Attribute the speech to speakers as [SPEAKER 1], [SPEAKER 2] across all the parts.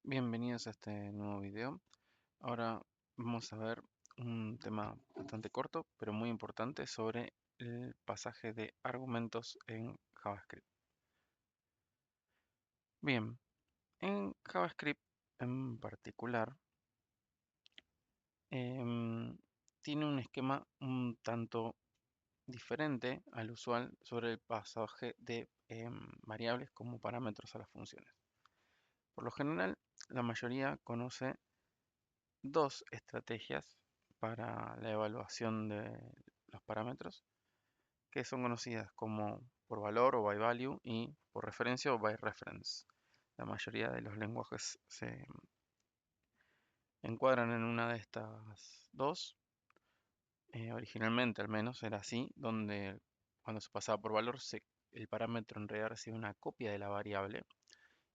[SPEAKER 1] Bienvenidos a este nuevo video. Ahora vamos a ver un tema bastante corto, pero muy importante sobre el pasaje de argumentos en JavaScript. Bien, en JavaScript en particular, em, tiene un esquema un tanto diferente al usual sobre el pasaje de variables como parámetros a las funciones. Por lo general, la mayoría conoce dos estrategias para la evaluación de los parámetros, que son conocidas como por valor o by value y por referencia o by reference. La mayoría de los lenguajes se encuadran en una de estas dos. Originalmente al menos era así, donde cuando se pasaba por valor, el parámetro en realidad recibía una copia de la variable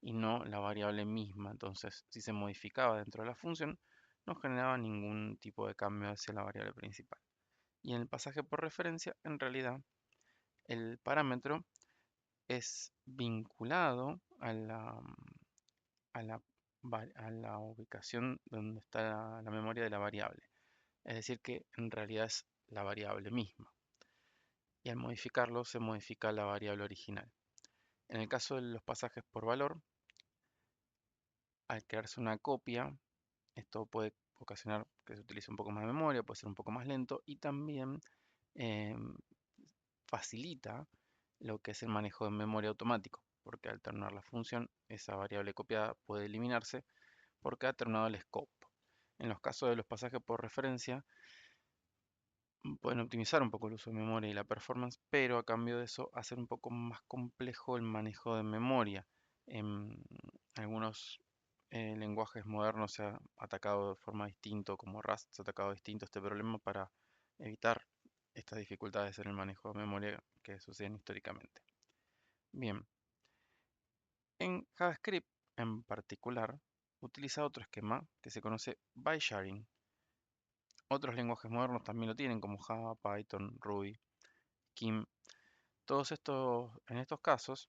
[SPEAKER 1] y no la variable misma. Entonces, si se modificaba dentro de la función, no generaba ningún tipo de cambio hacia la variable principal. Y en el pasaje por referencia, en realidad, el parámetro es vinculado a la ubicación donde está la memoria de la variable. Es decir, que en realidad es la variable misma. Y al modificarlo, se modifica la variable original. En el caso de los pasajes por valor, al crearse una copia, esto puede ocasionar que se utilice un poco más de memoria, puede ser un poco más lento y también em, facilita lo que es el manejo de memoria automático, porque al terminar la función, esa variable copiada puede eliminarse porque ha terminado el scope. En los casos de los pasajes por referencia, pueden optimizar un poco el uso de memoria y la performance, pero a cambio de eso, hacer un poco más complejo el manejo de memoria. En algunos lenguajes modernos se ha atacado de forma distinta, como Rust se ha atacado distinto este problema para evitar estas dificultades en el manejo de memoria que suceden históricamente. Bien, en JavaScript en particular utiliza otro esquema que se conoce by sharing. Otros lenguajes modernos también lo tienen como Java, Python, Ruby, Kim. Todos estos, en estos casos,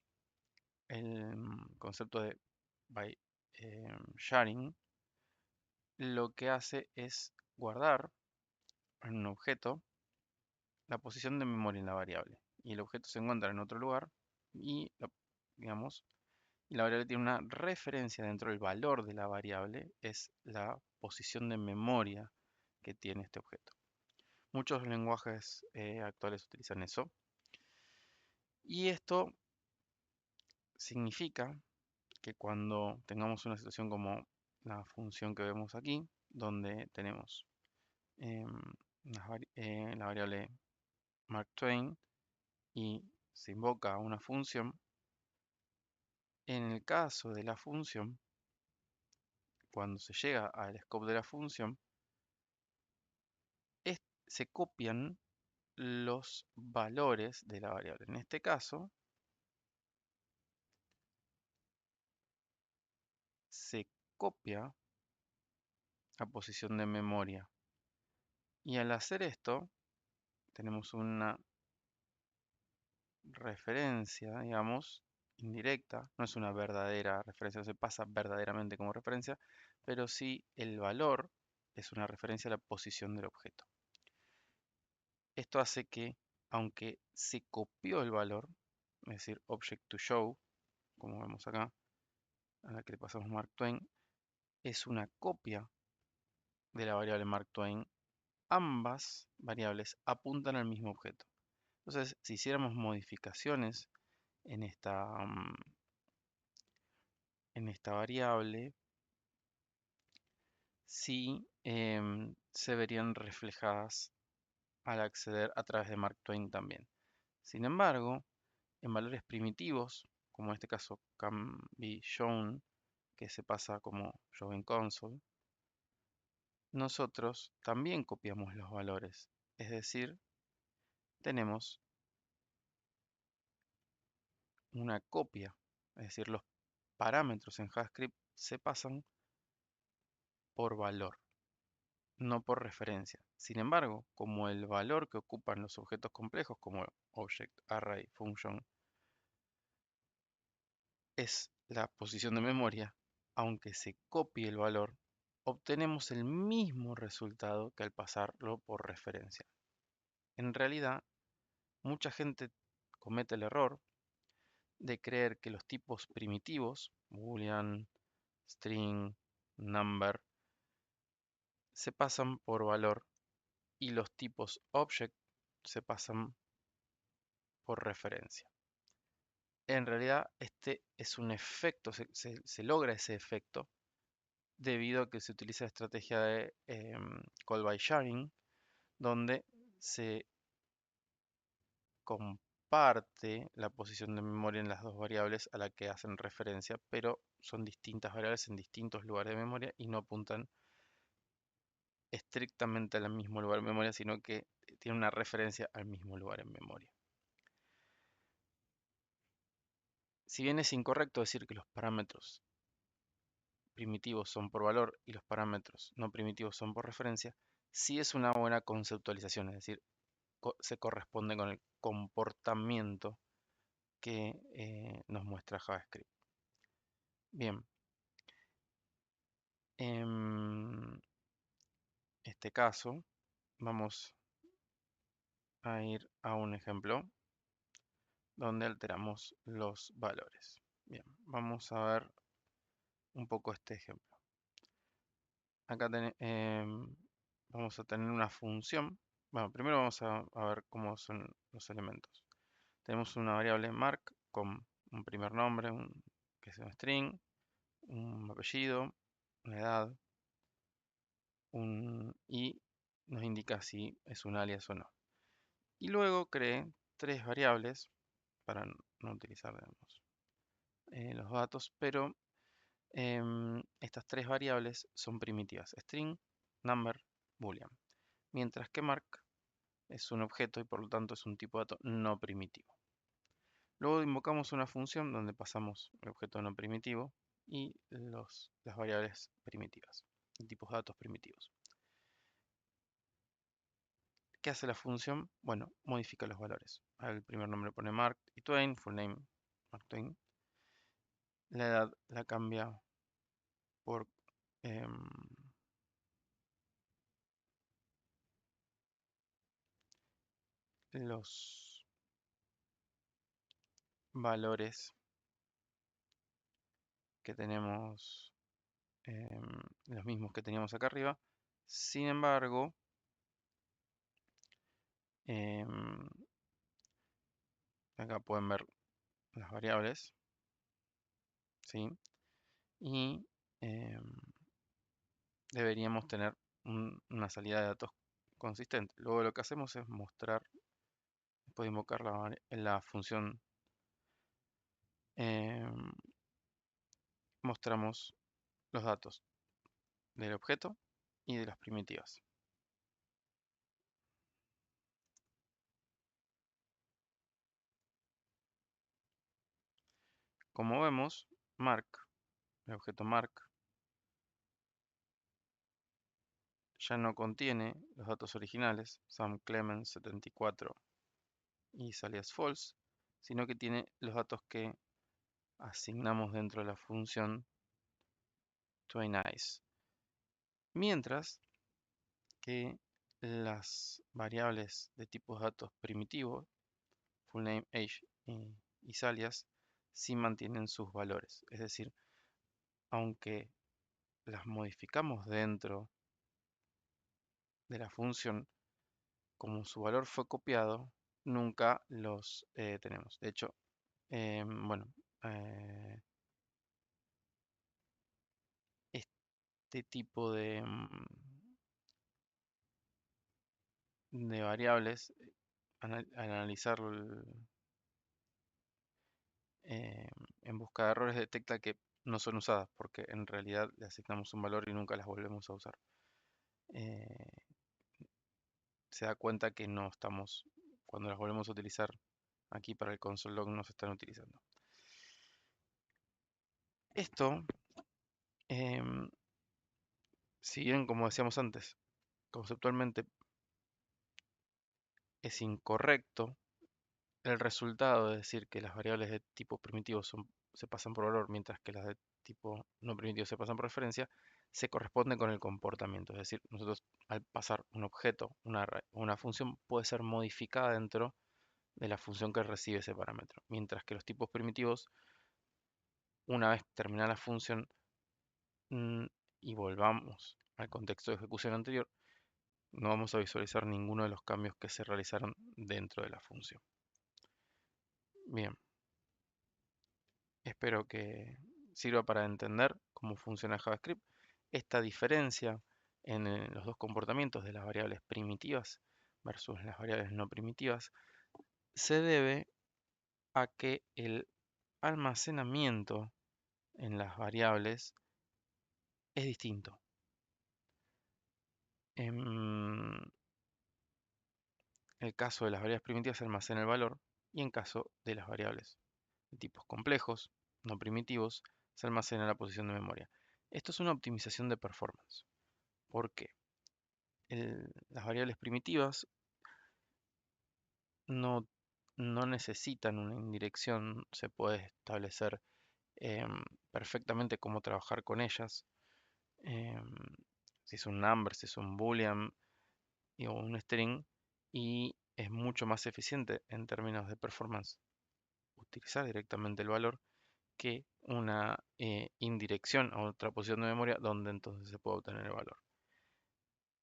[SPEAKER 1] el concepto de by sharing lo que hace es guardar en un objeto la posición de memoria en la variable. Y el objeto se encuentra en otro lugar y, digamos, y la variable tiene una referencia dentro del valor de la variable, es la posición de memoria que tiene este objeto. Muchos lenguajes actuales utilizan eso. Y esto significa que cuando tengamos una situación como la función que vemos aquí, donde tenemos em, la variable Mark Twain y se invoca una función, en el caso de la función, cuando se llega al scope de la función, se copian los valores de la variable. En este caso, se copia la posición de memoria. Y al hacer esto, tenemos una referencia, digamos, indirecta. No es una verdadera referencia, no se pasa verdaderamente como referencia, pero sí el valor es una referencia a la posición del objeto. Esto hace que, aunque se copió el valor, es decir, object to show, como vemos acá, a la que le pasamos Mark Twain, es una copia de la variable Mark Twain. Ambas variables apuntan al mismo objeto. Entonces, si hiciéramos modificaciones en esta variable, sí se verían reflejadas al acceder a través de Mark Twain también. Sin embargo, en valores primitivos, como en este caso can be shown, que se pasa como show en console, nosotros también copiamos los valores. Es decir, tenemos una copia. Es decir, los parámetros en JavaScript se pasan por valor, no por referencia. Sin embargo, como el valor que ocupan los objetos complejos como object, array, function, es la posición de memoria, aunque se copie el valor, obtenemos el mismo resultado que al pasarlo por referencia. En realidad, mucha gente comete el error de creer que los tipos primitivos, boolean, string, number, se pasan por valor y los tipos object se pasan por referencia. En realidad, este es un efecto, se logra ese efecto debido a que se utiliza la estrategia de call by sharing, donde se comparte la posición de memoria en las dos variables a la que hacen referencia, pero son distintas variables en distintos lugares de memoria y no apuntan estrictamente al mismo lugar de memoria, sino que tienen una referencia al mismo lugar en memoria. Si bien es incorrecto decir que los parámetros primitivos son por valor y los parámetros no primitivos son por referencia, sí es una buena conceptualización, es decir, se corresponde con el comportamiento que nos muestra JavaScript. Bien, en este caso vamos a ir a un ejemplo donde alteramos los valores. Bien, vamos a ver un poco este ejemplo. Acá vamos a tener una función. Bueno, primero vamos a ver cómo son los elementos. Tenemos una variable mark con un primer nombre, que es un string, un apellido, una edad, y nos indica si es un alias o no. Y luego creé tres variables para no utilizar, digamos, los datos, pero estas tres variables son primitivas: string, number, boolean. Mientras que mark es un objeto y por lo tanto es un tipo de dato no primitivo. Luego invocamos una función donde pasamos el objeto no primitivo y las variables primitivas, el tipos de datos primitivos. ¿Qué hace la función? Bueno, modifica los valores. Al primer nombre pone Mark y Twain, full name Mark Twain. La edad la cambia por los valores que tenemos, los mismos que teníamos acá arriba. Sin embargo, em, acá pueden ver las variables, ¿sí? Y deberíamos tener una salida de datos consistente. Luego lo que hacemos es mostrar, después de invocar la función, em, mostramos los datos del objeto y de las primitivas. Como vemos, mark, el objeto mark, ya no contiene los datos originales, Sam Clemens 74 y alias false, sino que tiene los datos que asignamos dentro de la función toInice. Mientras que las variables de tipos de datos primitivos, full name, age y alias, sí mantienen sus valores. Es decir, aunque las modificamos dentro de la función, como su valor fue copiado, nunca los tenemos. De hecho, bueno, eh, este tipo de variables, al analizar en busca de errores, detecta que no son usadas porque en realidad le asignamos un valor y nunca las volvemos a usar. Eh, Se da cuenta que no estamos, cuando las volvemos a utilizar aquí para el console log, no se están utilizando. Esto, em, si bien, como decíamos antes, conceptualmente es incorrecto, el resultado de decir que las variables de tipo primitivo se pasan por valor, mientras que las de tipo no primitivos se pasan por referencia, se corresponden con el comportamiento. Es decir, nosotros al pasar un objeto, una función puede ser modificada dentro de la función que recibe ese parámetro. Mientras que los tipos primitivos, una vez terminada la función mm, y volvamos al contexto de ejecución anterior, no vamos a visualizar ninguno de los cambios que se realizaron dentro de la función. Bien, espero que sirva para entender cómo funciona JavaScript. Esta diferencia en los dos comportamientos de las variables primitivas versus las variables no primitivas se debe a que el almacenamiento en las variables es distinto. En el caso de las variables primitivas se almacena el valor y en caso de las variables de tipos complejos, no primitivos, se almacena la posición de memoria. Esto es una optimización de performance. ¿Por qué? Las variables primitivas no, no necesitan una indirección, se puede establecer perfectamente cómo trabajar con ellas. em, si es un number, si es un boolean o un string, y es mucho más eficiente en términos de performance utilizar directamente el valor que una indirección a otra posición de memoria donde entonces se puede obtener el valor.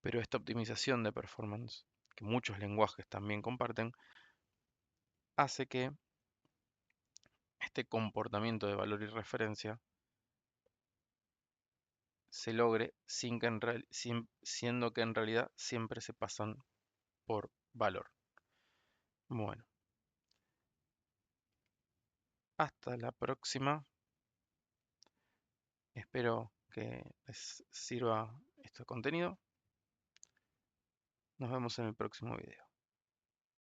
[SPEAKER 1] Pero esta optimización de performance, que muchos lenguajes también comparten, hace que este comportamiento de valor y referencia se logre siendo que en realidad siempre se pasan por valor. Bueno, hasta la próxima. Espero que les sirva este contenido. Nos vemos en el próximo video.